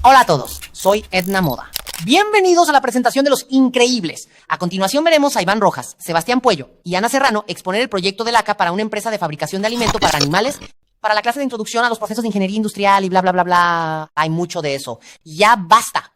Hola a todos, soy Edna Moda. Bienvenidos a la presentación de Los Increíbles. A continuación veremos a Iván Rojas, Sebastián Puello y Ana Serrano exponer el proyecto del ACA para una empresa de fabricación de alimento para animales, para la clase de introducción a los procesos de ingeniería industrial y bla bla bla bla. Hay mucho de eso. Ya basta.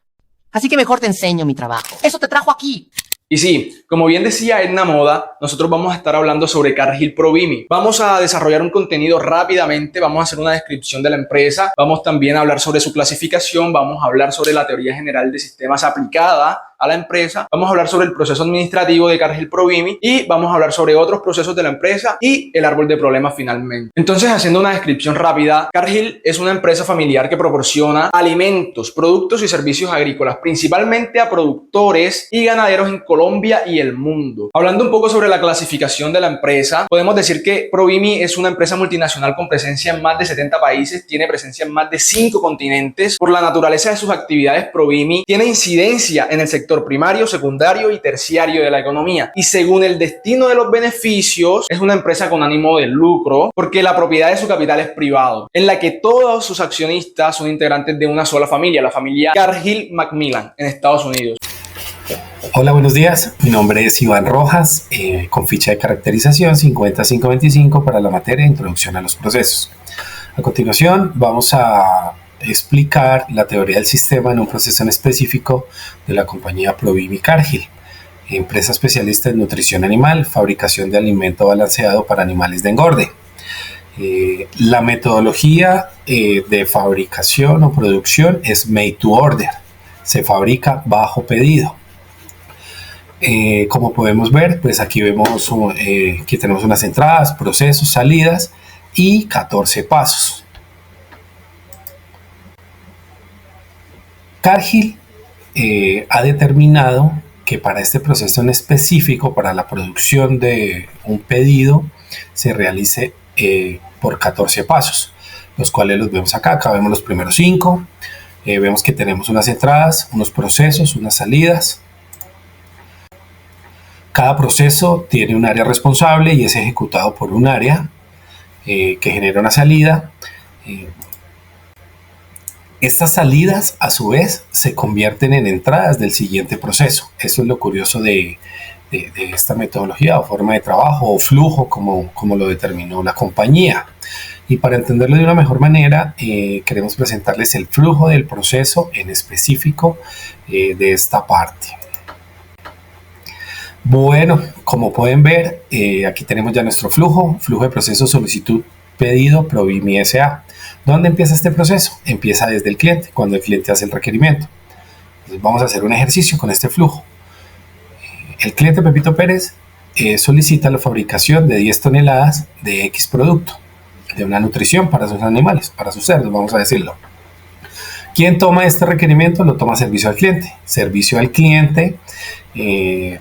Así que mejor te enseño mi trabajo. Eso te trajo aquí. Y sí, como bien decía Edna Moda, nosotros vamos a estar hablando sobre Cargill Provimi. Vamos a desarrollar un contenido rápidamente, vamos a hacer una descripción de la empresa, vamos también a hablar sobre su clasificación, vamos a hablar sobre la teoría general de sistemas aplicada a la empresa, vamos a hablar sobre el proceso administrativo de Cargill Provimi y vamos a hablar sobre otros procesos de la empresa y el árbol de problemas finalmente. Entonces, haciendo una descripción rápida, Cargill es una empresa familiar que proporciona alimentos, productos y servicios agrícolas, principalmente a productores y ganaderos en Colombia y el mundo. Hablando un poco sobre la clasificación de la empresa, podemos decir que Provimi es una empresa multinacional con presencia en más de 70 países, tiene presencia en más de 5 continentes. Por la naturaleza de sus actividades, Provimi tiene incidencia en el sector primario, secundario y terciario de la economía. Y según el destino de los beneficios, es una empresa con ánimo de lucro porque la propiedad de su capital es privado, en la que todos sus accionistas son integrantes de una sola familia, la familia Cargill Macmillan en Estados Unidos. Hola, buenos días. Mi nombre es Iván Rojas, con ficha de caracterización 50525 para la materia de Introducción a los Procesos. A continuación, vamos a explicar la teoría del sistema en un proceso en específico de la compañía Provimi Cargill, empresa especialista en nutrición animal, fabricación de alimento balanceado para animales de engorde. La metodología de fabricación o producción es made to order, se fabrica bajo pedido. Como podemos ver, pues aquí vemos que tenemos unas entradas, procesos, salidas y 14 pasos. Cargill ha determinado que para este proceso en específico, para la producción de un pedido, se realice por 14 pasos, los cuales los vemos acá. Acá vemos los primeros 5. Vemos que tenemos unas entradas, unos procesos, unas salidas. Cada proceso tiene un área responsable y es ejecutado por un área que genera una salida. Estas salidas, a su vez, se convierten en entradas del siguiente proceso. Eso es lo curioso de esta metodología o forma de trabajo o flujo, como lo determinó la compañía. Y para entenderlo de una mejor manera, queremos presentarles el flujo del proceso en específico de esta parte. Bueno, como pueden ver, aquí tenemos ya nuestro flujo de proceso solicitud pedido Provimi S.A. ¿Dónde empieza este proceso? Empieza desde el cliente, cuando el cliente hace el requerimiento. Entonces vamos a hacer un ejercicio con este flujo. El cliente Pepito Pérez solicita la fabricación de 10 toneladas de X producto, de una nutrición para sus animales, para sus cerdos, vamos a decirlo. ¿Quién toma este requerimiento? Lo toma servicio al cliente. Servicio al cliente,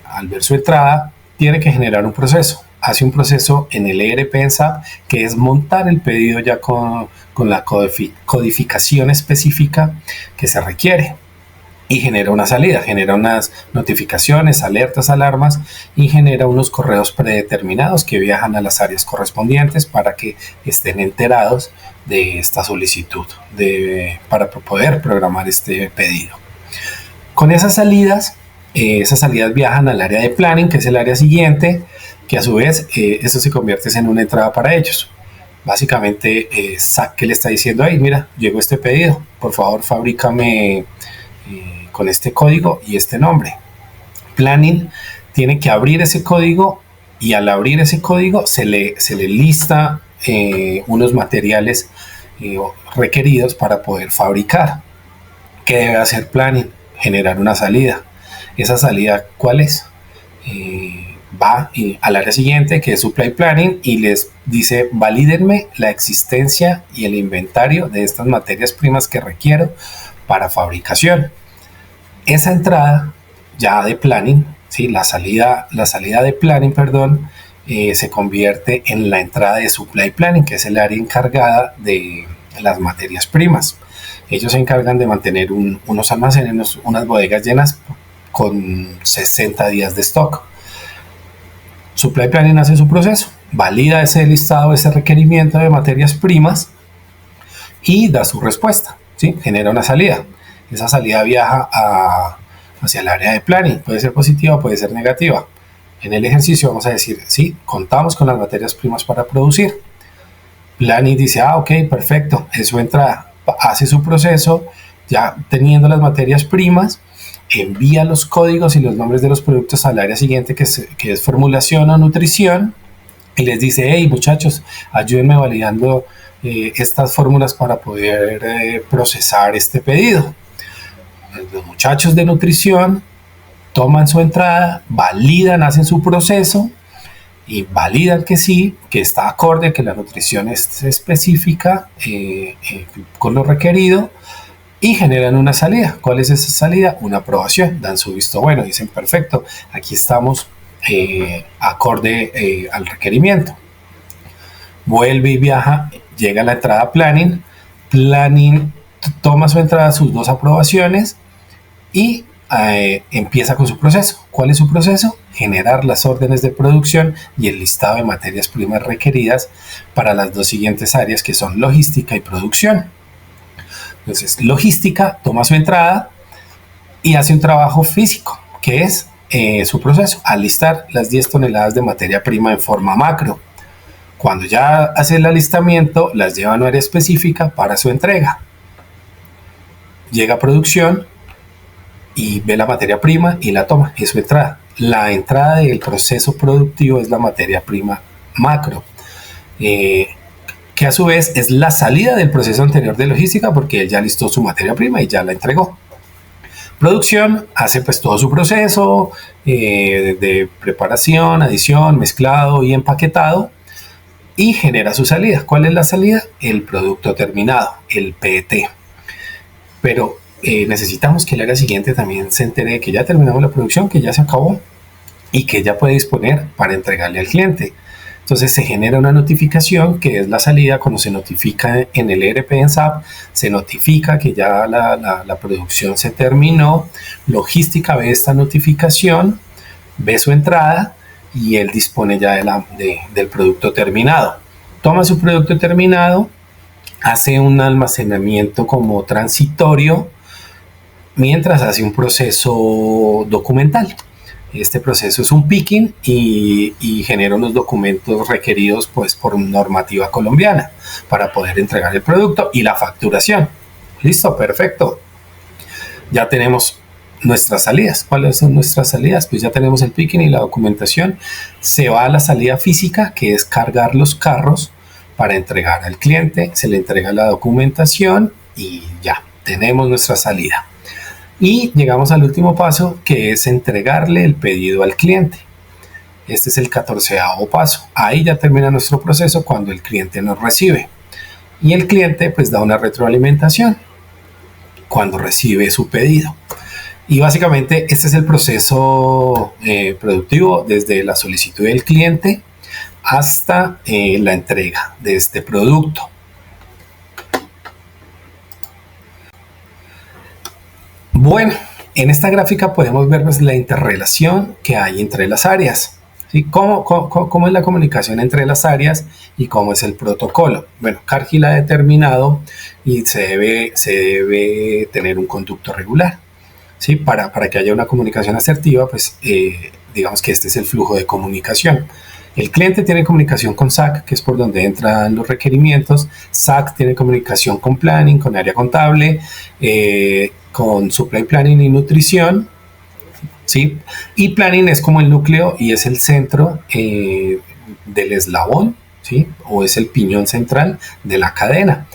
al ver su entrada, tiene que generar un proceso. Hace un proceso en el ERP en SAP, que es montar el pedido ya con la codificación específica que se requiere. Y genera una salida, genera unas notificaciones, alertas, alarmas y genera unos correos predeterminados que viajan a las áreas correspondientes para que estén enterados de esta solicitud, para poder programar este pedido. Con esas salidas viajan al área de planning, que es el área siguiente, que a su vez eso se convierte en una entrada para ellos. Básicamente, SAP que le está diciendo ahí, mira, llegó este pedido, por favor fabrícame con este código y este nombre. Planning tiene que abrir ese código y al abrir ese código se le lista unos materiales requeridos para poder fabricar. ¿Qué debe hacer Planning? Generar una salida. ¿Esa salida cuál es? Va al área siguiente, que es Supply Planning, y les dice valídenme la existencia y el inventario de estas materias primas que requiero para fabricación. Esa entrada ya de planning, ¿sí? la salida de planning, se convierte en la entrada de supply planning, que es el área encargada de las materias primas. Ellos se encargan de mantener unos almacenes, unas bodegas llenas con 60 días de stock. Supply planning hace su proceso, valida ese listado, ese requerimiento de materias primas y da su respuesta, ¿sí? Genera una salida. esa salida viaja hacia el área de planning. Puede ser positiva, puede ser negativa. En el ejercicio vamos a decir, sí, contamos con las materias primas para producir. Planning dice, ok, perfecto, eso entra, hace su proceso, ya teniendo las materias primas, envía los códigos y los nombres de los productos al área siguiente, que es formulación o nutrición, y les dice, hey muchachos, ayúdenme validando estas fórmulas para poder procesar este pedido. Los muchachos de nutrición toman su entrada, validan, hacen su proceso y validan que sí, que está acorde, que la nutrición es específica con lo requerido, y generan una salida. ¿Cuál es esa salida? Una aprobación. Dan su visto bueno, dicen perfecto, aquí estamos acorde al requerimiento. Vuelve y viaja, llega a la entrada planning toma su entrada, sus 2 aprobaciones y empieza con su proceso. ¿Cuál es su proceso? Generar las órdenes de producción y el listado de materias primas requeridas para las 2 siguientes áreas, que son logística y producción. Entonces, logística toma su entrada y hace un trabajo físico, que es su proceso, alistar las 10 toneladas de materia prima en forma macro. Cuando ya hace el alistamiento, las lleva a un área específica para su entrega. Llega a producción y ve la materia prima y la toma, es su entrada. La entrada del proceso productivo es la materia prima macro, que a su vez es la salida del proceso anterior de logística, porque él ya listó su materia prima y ya la entregó. Producción hace pues todo su proceso de preparación, adición, mezclado y empaquetado, y genera su salida. ¿Cuál es la salida? El producto terminado, el PET. Pero necesitamos que el área siguiente también se entere de que ya terminamos la producción, que ya se acabó y que ya puede disponer para entregarle al cliente. Entonces se genera una notificación, que es la salida. Cuando se notifica en el ERP en SAP, se notifica que ya la producción se terminó. Logística ve esta notificación, ve su entrada y él dispone ya del producto terminado. Toma su producto terminado, hace un almacenamiento como transitorio, mientras hace un proceso documental. Este proceso es un picking y genera unos documentos requeridos pues por normativa colombiana para poder entregar el producto, y la facturación. Listo, perfecto. Ya tenemos nuestras salidas. ¿Cuáles son nuestras salidas? Pues ya tenemos el picking y la documentación. Se va a la salida física, que es cargar los carros para entregar al cliente. Se le entrega la documentación y ya tenemos nuestra salida. Y llegamos al último paso, que es entregarle el pedido al cliente. Este es el 14º paso. Ahí ya termina nuestro proceso cuando el cliente nos recibe. Y el cliente pues da una retroalimentación cuando recibe su pedido. Y básicamente este es el proceso productivo, desde la solicitud del cliente hasta la entrega de este producto. Bueno, en esta gráfica podemos ver pues la interrelación que hay entre las áreas. ¿Sí? ¿Cómo es la comunicación entre las áreas y cómo es el protocolo? Bueno, Cargill ha determinado y se debe tener un conducto regular. ¿Sí? Para que haya una comunicación asertiva, pues digamos que este es el flujo de comunicación. El cliente tiene comunicación con SAC, que es por donde entran los requerimientos. SAC tiene comunicación con Planning, con área contable, con Supply Planning y nutrición. ¿Sí? Y Planning es como el núcleo y es el centro del eslabón, ¿sí? O es el piñón central de la cadena,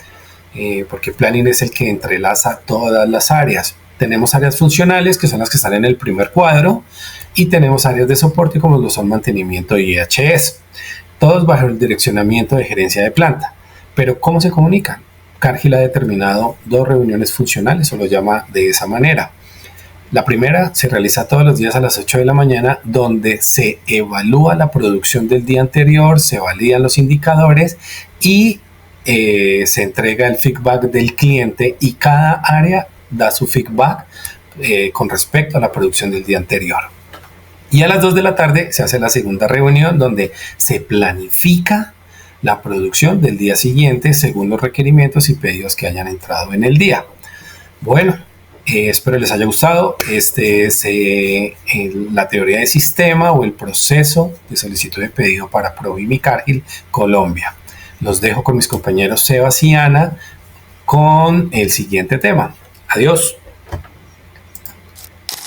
porque Planning es el que entrelaza todas las áreas. Tenemos áreas funcionales, que son las que están en el primer cuadro, y tenemos áreas de soporte, como lo son mantenimiento y IHS, todos bajo el direccionamiento de gerencia de planta. Pero ¿cómo se comunican? Cargill ha determinado 2 reuniones funcionales, o lo llama de esa manera. La primera se realiza todos los días a las 8 de la mañana, donde se evalúa la producción del día anterior, se validan los indicadores y se entrega el feedback del cliente, y cada área da su feedback con respecto a la producción del día anterior. Y a las 2 de la tarde se hace la segunda reunión, donde se planifica la producción del día siguiente según los requerimientos y pedidos que hayan entrado en el día. Bueno, Espero les haya gustado. Este es la teoría de sistema o el proceso de solicitud de pedido para Provimi Cargill, Colombia. Los dejo con mis compañeros Sebas y Ana con el siguiente tema. Adiós.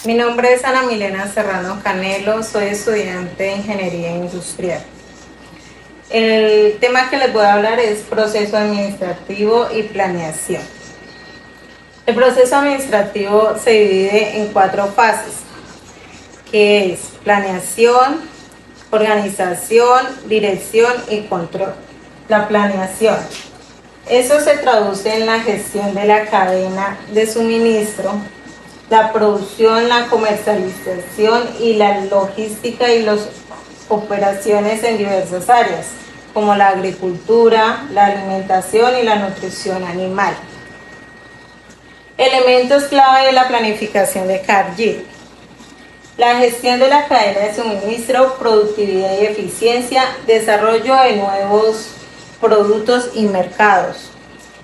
Mi nombre es Ana Milena Serrano Canelo, soy estudiante de Ingeniería Industrial. El tema que les voy a hablar es proceso administrativo y planeación. El proceso administrativo se divide en 4 fases, que es planeación, organización, dirección y control. La planeación. Eso se traduce en la gestión de la cadena de suministro, la producción, la comercialización y la logística y las operaciones en diversas áreas, como la agricultura, la alimentación y la nutrición animal. Elementos clave de la planificación de Cargill: la gestión de la cadena de suministro, productividad y eficiencia, desarrollo de nuevos productos y mercados,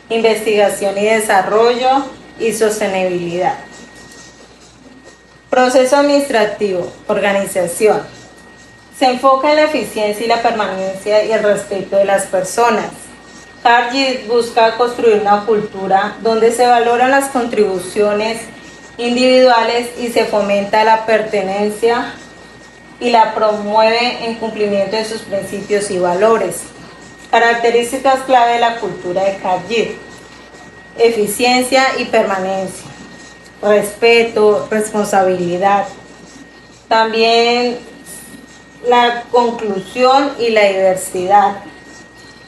investigación y desarrollo y sostenibilidad. Proceso administrativo, organización. Se enfoca en la eficiencia y la permanencia y el respeto de las personas. Cargill busca construir una cultura donde se valoran las contribuciones individuales y se fomenta la pertenencia y la promueve en cumplimiento de sus principios y valores. Características clave de la cultura de Cargill: eficiencia y permanencia, respeto, responsabilidad. También la conclusión y la diversidad.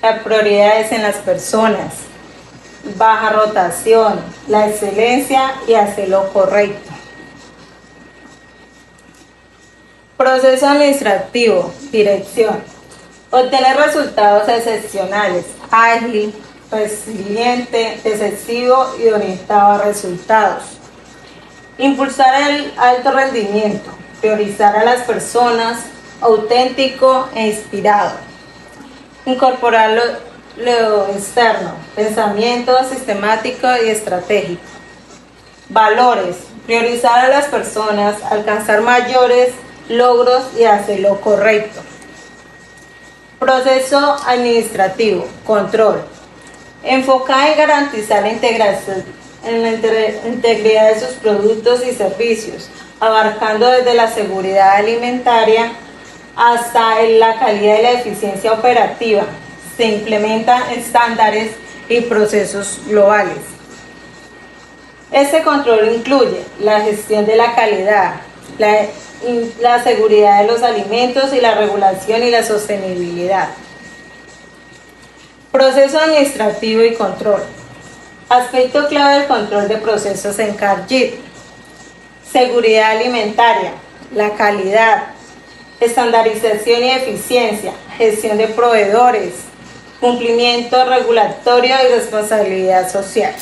Las prioridades en las personas, baja rotación, la excelencia y hacer lo correcto. Proceso administrativo, dirección. Obtener resultados excepcionales, ágil, resiliente, decisivo y orientado a resultados. Impulsar el alto rendimiento, priorizar a las personas, auténtico e inspirado. Incorporar lo externo, pensamiento sistemático y estratégico. Valores: priorizar a las personas, alcanzar mayores logros y hacer lo correcto. Proceso administrativo, control. Enfocada en garantizar la integración en la integridad de sus productos y servicios, abarcando desde la seguridad alimentaria hasta la calidad y la eficiencia operativa. Se implementan estándares y procesos globales. Este control incluye la gestión de la calidad, la seguridad de los alimentos y la regulación y la sostenibilidad. Proceso administrativo y control. Aspecto clave del control de procesos en Cargill: seguridad alimentaria, la calidad, estandarización y eficiencia, gestión de proveedores, cumplimiento regulatorio y responsabilidad social.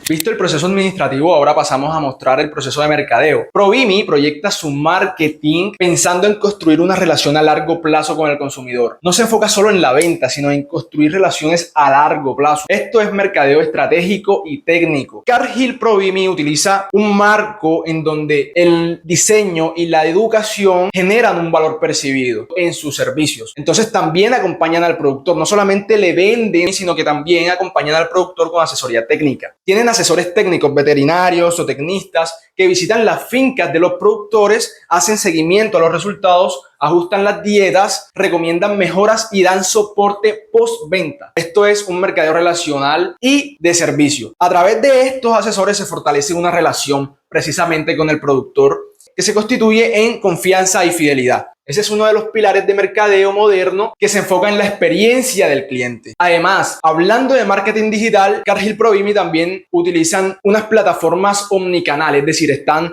Visto el proceso administrativo, ahora pasamos a mostrar el proceso de mercadeo. Provimi proyecta su marketing pensando en construir una relación a largo plazo con el consumidor. No se enfoca solo en la venta, sino en construir relaciones a largo plazo. Esto es mercadeo estratégico y técnico. Cargill Provimi utiliza un marco en donde el diseño y la educación generan un valor percibido en sus servicios. Entonces también acompañan al productor. No solamente le venden, sino que también acompañan al productor con asesoría técnica. Tienen asesores técnicos, veterinarios o tecnistas que visitan las fincas de los productores, hacen seguimiento a los resultados, ajustan las dietas, recomiendan mejoras y dan soporte postventa. Esto es un mercadeo relacional y de servicio. A través de estos asesores se fortalece una relación precisamente con el productor que se constituye en confianza y fidelidad. Ese es uno de los pilares de mercadeo moderno que se enfoca en la experiencia del cliente. Además, hablando de marketing digital, Cargill Provimi también utilizan unas plataformas omnicanal, es decir, están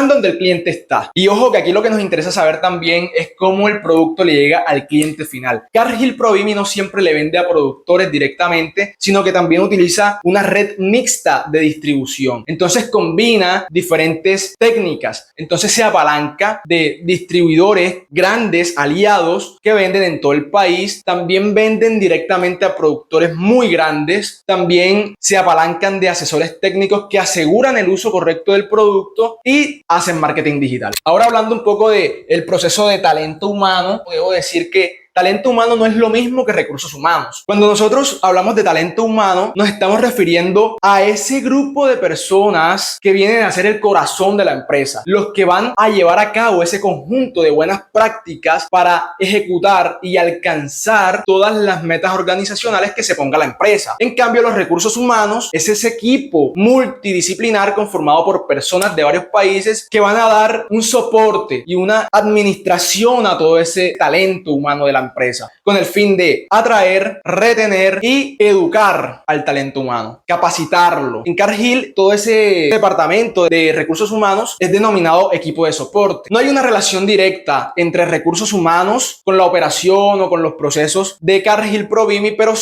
donde el cliente está. Y ojo que aquí lo que nos interesa saber también es cómo el producto le llega al cliente final. Cargill Provimi no siempre le vende a productores directamente, sino que también utiliza una red mixta de distribución. Entonces combina diferentes técnicas. Entonces se apalanca de distribuidores proveedores grandes, aliados, que venden en todo el país. También venden directamente a productores muy grandes. También se apalancan de asesores técnicos que aseguran el uso correcto del producto y hacen marketing digital. Ahora, hablando un poco del proceso de talento humano, debo decir que talento humano no es lo mismo que recursos humanos. Cuando nosotros hablamos de talento humano, nos estamos refiriendo a ese grupo de personas que vienen a ser el corazón de la empresa, los que van a llevar a cabo ese conjunto de buenas prácticas para ejecutar y alcanzar todas las metas organizacionales que se ponga la empresa. En cambio, los recursos humanos es ese equipo multidisciplinar conformado por personas de varios países que van a dar un soporte y una administración a todo ese talento humano de la empresa, con el fin de atraer, retener y educar al talento humano, capacitarlo. En Cargill, todo ese departamento de recursos humanos es denominado equipo de soporte. No hay una relación directa entre recursos humanos con la operación o con los procesos de Cargill Provimi, pero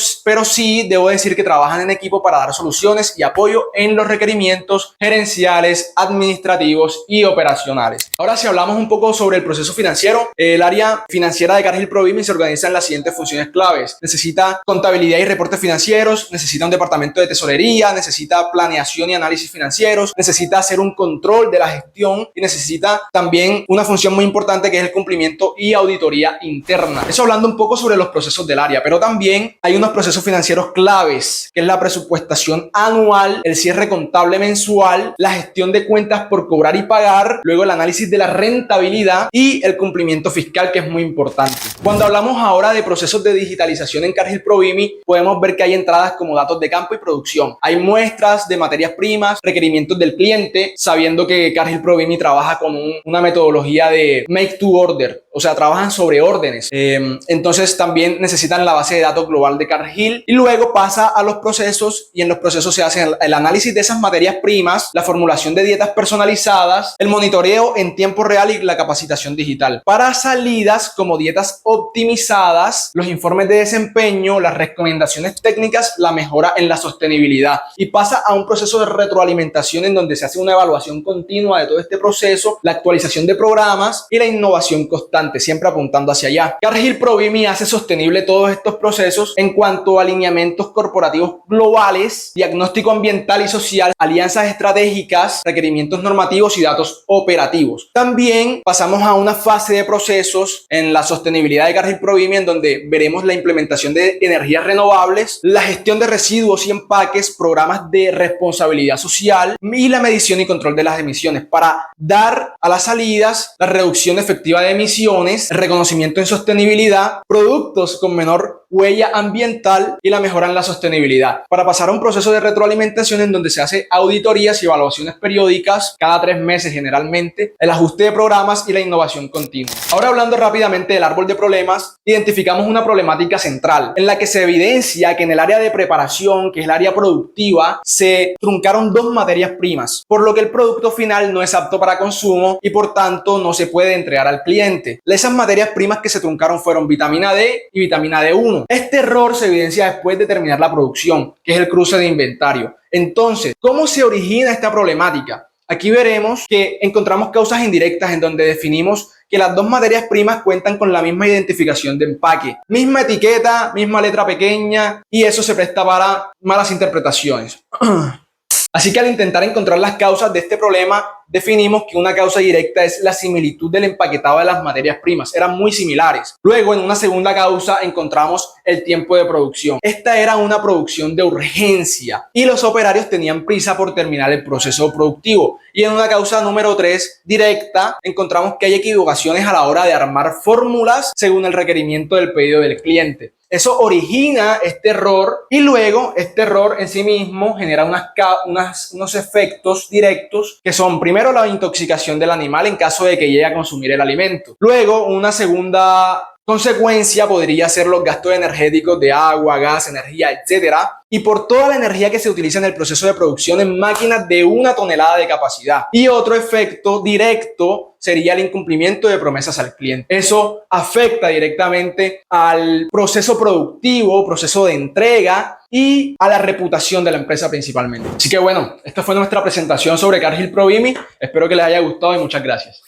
sí debo decir que trabajan en equipo para dar soluciones y apoyo en los requerimientos gerenciales, administrativos y operacionales. Ahora, si hablamos un poco sobre el proceso financiero, el área financiera de Cargill Provimi se organiza en las siguientes funciones claves. Necesita contabilidad y reportes financieros, necesita un departamento de tesorería, necesita planeación y análisis financieros, necesita hacer un control de la gestión y necesita también una función muy importante que es el cumplimiento y auditoría interna. Eso hablando un poco sobre los procesos del área, pero también hay unos procesos financieros claves, que es la presupuestación anual, el cierre contable mensual, la gestión de cuentas por cobrar y pagar, luego el análisis de la rentabilidad y el cumplimiento fiscal, que es muy importante. Cuando hablamos ahora de procesos de digitalización en Cargill Provimi, podemos ver que hay entradas como datos de campo y producción. Hay muestras de materias primas, requerimientos del cliente, sabiendo que Cargill Provimi trabaja con una metodología de make to order, o sea, trabajan sobre órdenes. Entonces también necesitan la base de datos global de Cargill y luego pasa a los procesos y en los procesos se hace el análisis de esas materias primas, la formulación de dietas personalizadas, el monitoreo en tiempo real y la capacitación digital. Para salidas como dietas optimizadas, los informes de desempeño, las recomendaciones técnicas, la mejora en la sostenibilidad y pasa a un proceso de retroalimentación en donde se hace una evaluación continua de todo este proceso, la actualización de programas y la innovación constante, siempre apuntando hacia allá. Cargill Provimi hace sostenible todos estos procesos en cuanto a alineamientos corporativos globales, diagnóstico ambiental y social, alianzas estratégicas, requerimientos normativos y datos operativos. También pasamos a una fase de procesos en la sostenibilidad de Cargill Provimi, en donde veremos la implementación de energías renovables, la gestión de residuos y empaques, programas de responsabilidad social y la medición y control de las emisiones para dar a las salidas la reducción efectiva de emisiones, el reconocimiento en sostenibilidad, productos con menor huella ambiental y la mejora en la sostenibilidad, para pasar a un proceso de retroalimentación en donde se hace auditorías y evaluaciones periódicas cada 3 meses generalmente, el ajuste de programas y la innovación continua. Ahora, hablando rápidamente del árbol de problemas, identificamos una problemática central en la que se evidencia que en el área de preparación, que es el área productiva, se truncaron 2 materias primas, por lo que el producto final no es apto para consumo y por tanto no se puede entregar al cliente. Esas materias primas que se truncaron fueron vitamina D y vitamina D1. Este error se evidencia después de terminar la producción, que es el cruce de inventario. Entonces, ¿cómo se origina esta problemática? Aquí veremos que encontramos causas indirectas en donde definimos que las 2 materias primas cuentan con la misma identificación de empaque, misma etiqueta, misma letra pequeña, y eso se presta para malas interpretaciones. Así que al intentar encontrar las causas de este problema, definimos que una causa directa es la similitud del empaquetado de las materias primas. Eran muy similares. Luego, en una segunda causa, encontramos el tiempo de producción. Esta era una producción de urgencia y los operarios tenían prisa por terminar el proceso productivo. Y en una causa número 3, directa, encontramos que hay equivocaciones a la hora de armar fórmulas según el requerimiento del pedido del cliente. Eso origina este error y luego este error en sí mismo genera unos efectos directos que son primero la intoxicación del animal en caso de que llegue a consumir el alimento. Luego, una segunda consecuencia podría ser los gastos energéticos de agua, gas, energía, etcétera, y por toda la energía que se utiliza en el proceso de producción en máquinas de 1 tonelada de capacidad. Y otro efecto directo sería el incumplimiento de promesas al cliente. Eso afecta directamente al proceso productivo, proceso de entrega y a la reputación de la empresa principalmente. Así que bueno, esta fue nuestra presentación sobre Cargill Provimi. Espero que les haya gustado y muchas gracias.